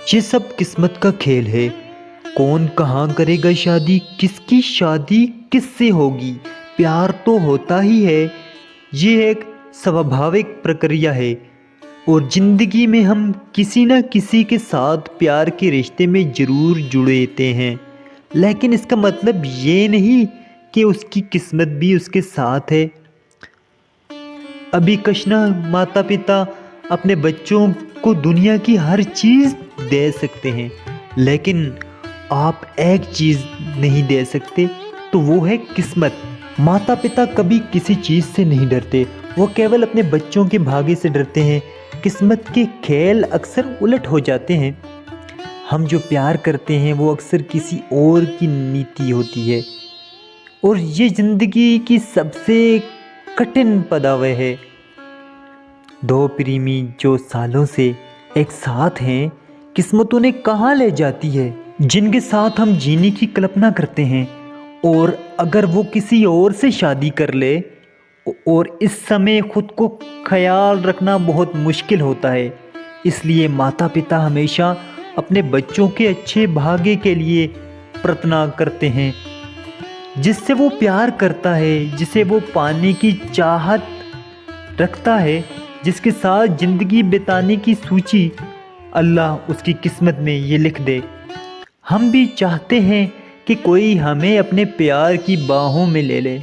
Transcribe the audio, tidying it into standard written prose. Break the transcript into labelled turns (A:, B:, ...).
A: ये सब किस्मत का खेल है। कौन कहाँ करेगा शादी, किसकी शादी किससे होगी, प्यार तो होता ही है। ये एक स्वाभाविक प्रक्रिया है और ज़िंदगी में हम किसी न किसी के साथ प्यार के रिश्ते में ज़रूर जुड़ते हैं। लेकिन इसका मतलब ये नहीं कि उसकी किस्मत भी उसके साथ है। अभी कृष्णा माता पिता अपने बच्चों को दुनिया की हर चीज़ दे सकते हैं, लेकिन आप एक चीज़ नहीं दे सकते, तो वो है किस्मत। माता पिता कभी किसी चीज़ से नहीं डरते, वो केवल अपने बच्चों के भाग्य से डरते हैं। किस्मत के खेल अक्सर उलट हो जाते हैं। हम जो प्यार करते हैं वो अक्सर किसी और की नीति होती है, और ये ज़िंदगी की सबसे कठिन पड़ाव है। दो प्रेमी जो सालों से एक साथ हैं, किस्मत उन्हें कहाँ ले जाती है, जिनके साथ हम जीने की कल्पना करते हैं, और अगर वो किसी और से शादी कर ले, और इस समय खुद को ख्याल रखना बहुत मुश्किल होता है। इसलिए माता पिता हमेशा अपने बच्चों के अच्छे भाग्य के लिए प्रार्थना करते हैं। जिससे वो प्यार करता है, जिसे वो पाने की चाहत रखता है, जिसके साथ ज़िंदगी बिताने की सूची अल्लाह उसकी किस्मत में ये लिख दे। हम भी चाहते हैं कि कोई हमें अपने प्यार की बाहों में ले ले।